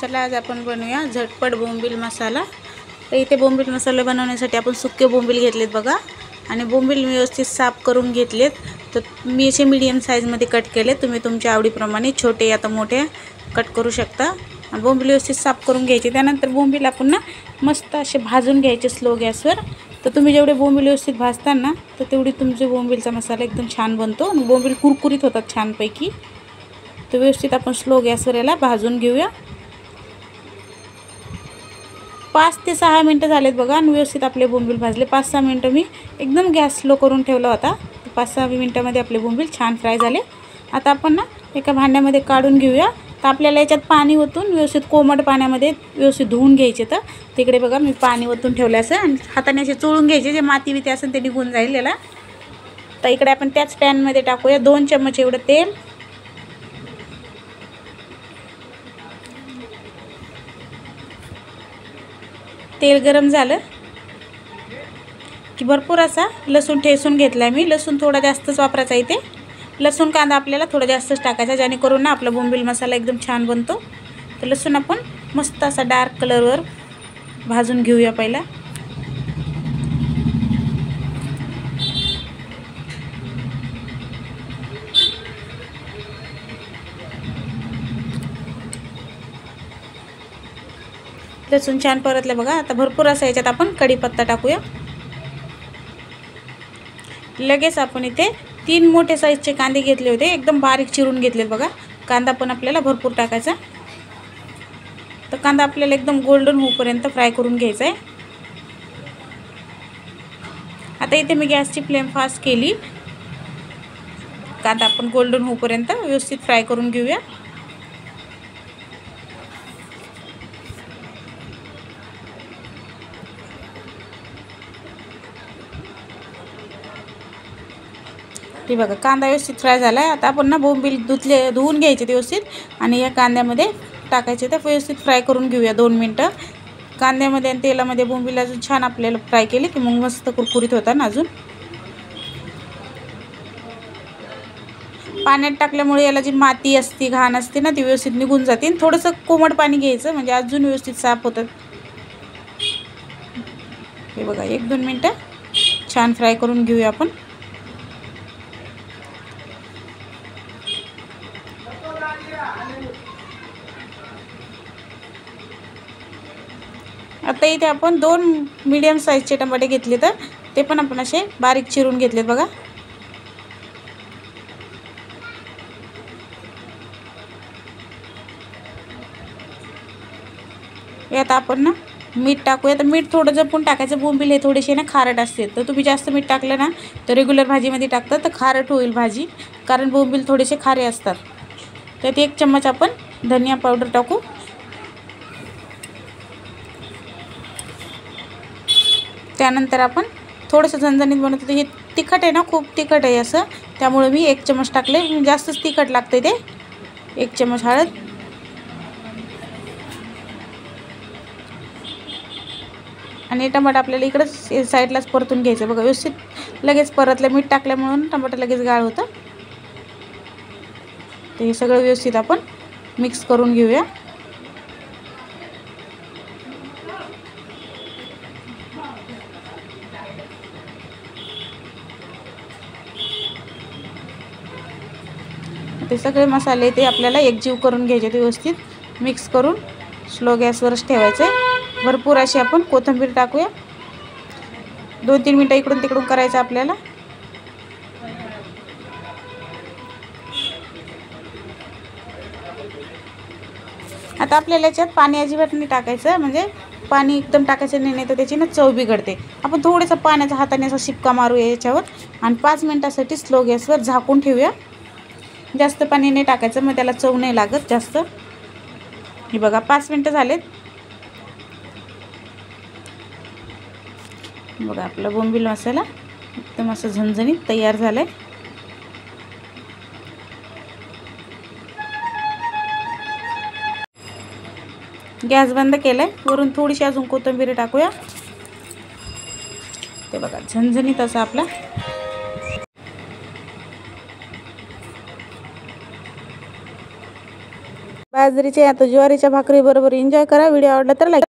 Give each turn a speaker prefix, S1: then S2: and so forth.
S1: चला आज आपण बनवूया झटपट बोंबील मसाला। तर इथे बोंबील मसाला बनवण्यासाठी आपण सुके बोंबील घेतलेत बघा आणि बोंबील व्यवस्थित साफ करून घेतलेत। तर मी असे मीडियम साइज मध्ये कट केले, तुम्ही तुमच्या आवडीप्रमाणे छोटे या तर मोठे कट करू शकता। बोंबील व्यवस्थित साफ करून घ्यायचे। त्यानंतर बोंबील आपण ना मस्त असे भाजून घ्यायचे स्लो गॅसवर। तर तुम्ही जेवढे बोंबील व्यवस्थित भाजता ना तर तेवढी तुमचे बोंबीलचा मसाला एकदम छान बनतो आणि बोंबील कुरकुरीत होतात छान पैकी। तर व्यवस्थित आपण स्लो गॅसवर याला भाजून घेऊया। 5 ते 6 मिनिटं झालेत बघा आणि व्यवस्थित आपले बोंबील भाजले। 5-6 मिनिटं मी एकदम गॅस स्लो करून ठेवला होता। 5-6 मिनिटांमध्ये आपले बोंबील छान फ्राय झाले। आता आपण ना एका भांड्यामध्ये काढून घेऊया। तर आपल्याला याच्यात पाणी ओतून व्यवस्थित कोमट पाण्यामध्ये व्यवस्थित धुवून घ्यायचे। तर तिकडे बघा मी पाणी ओतून ठेवलं असं आणि हाताने असे चोळून घ्यायचे, जे माती बिती असेल ते निघून जाईल याला। तर इकडे आपण त्याच पॅनमध्ये टाकूया 2 चमचे एवढं तेल। तेल गरम झालं की भरपूर असा लसूण ठेचून घेतलाय मी। लसूण थोडा जास्तच वापरायचा इथे। लसूण कांदा आपल्याला थोडा जास्तच टाकायचा, जेणेकरून ना आपला बोंबील मसाला एकदम छान बनतो। तर लसूण आपण मस्त असा डार्क कलरवर भाजून घेऊया पहिला। लसूण छान परतले बघा। आता भरपूर असं याच्यात आपण कढीपत्ता टाकूया। लगेच आपण इथे 3 मोठे साईजचे कांदे घेतले होते, एकदम बारीक चिरून घेतलेत बघा। कांदा पण आपल्याला भरपूर टाकायचा। तर कांदा आपल्याला एकदम गोल्डन होईपर्यंत फ्राय करून घ्यायचा आहे। आता इथे मी गॅसची फ्लेम फास्ट केली। कांदा आपण गोल्डन होईपर्यंत व्यवस्थित फ्राय करून घेऊया। हे बघा कांदा व्यवस्थित फ्राय झाला आहे। आता आपण ना बोंबील धुवून घ्यायचे व्यवस्थित आणि या कांद्यामध्ये टाकायचे। तर व्यवस्थित फ्राय करून घेऊया 2 मिनिटं। कांद्यामध्ये आणि तेलामध्ये बोंबील अजून छान आपल्याला फ्राय केले की मग मस्त कुरकुरीत होतात ना। अजून पाण्यात टाकल्यामुळे याला जी माती असते घाण असते ना ती व्यवस्थित निघून जाते। थोडंसं कोमट पाणी घ्यायचं म्हणजे अजून व्यवस्थित साफ होतात। हे बघा 1-2 मिनिटं छान फ्राय करून घेऊया आपण। आता इथे आपण 2 मीडियम साइजचे टमाटे घेतले, तर ते पण आपण असे बारीक चिरून घेतलेत बघा। यात आपण ना मीठ टाकूया। तर मीठ थोडं जपून टाकायचं, बोंबील हे थोडेसे ना खारट असते। तर तुम्ही जास्त मीठ टाकलं ना तर रेग्युलर भाजीमध्ये टाकता तर खारट होईल भाजी, कारण बोंबील थोडेसे खारे असतात। त्यात 1 चम्मच आपण धनिया पावडर टाकू। त्यानंतर आपण थोडंसं झणझणीत बनवतो। तर हे तिखट आहे ना, खूप तिखट आहे असं, त्यामुळे मी 1 चम्मच टाकले। जास्तच तिखट लागते ते। 1 चम्मच हळद आणि टमाटर आपल्याला इकडे साईडलाच परतून घ्यायचं बघा। व्यवस्थित लगेच परतलं, मीठ टाकल्यामुळे टमाटर लगेच गाळ होतं। तर हे सगळं व्यवस्थित आपण मिक्स करून घेऊया। ते सगळे मसाले ते आपल्याला एकजीव करून घ्यायचे, व्यवस्थित मिक्स करून स्लो गॅसवरच ठेवायचे। भरपूर अशी आपण कोथिंबीर टाकूया। 2-3 मिनिटं इकडून तिकडून करायचं आपल्याला। आता आपल्याला याच्यात पाणी अजिबात नाही टाकायचं, म्हणजे पाणी एकदम टाकायचं नाही, तर त्याची ना चव बिघडते। आपण थोडंसं पाण्याचा हाताने असा शिपका मारूया याच्यावर आणि 5 मिनिटासाठी स्लो गॅसवर झाकून ठेवूया। जास्त पाणी नाही टाकायचं, मग त्याला चव नाही लागत जास्त। हे बघा 5 मिनिटं झालेत बघा। आपला बोंबील मसाला एकदम असं झणझणीत तयार झालाय। गॅस बंद केलाय। वरून थोडीशी अजून कोथिंबीर टाकूया। ते बघा झणझणीत असा आपला बाजरीच्या या तर ज्वारीच्या भाकरी बरोबर एन्जॉय करा. व्हिडिओ आवडला तर लाईक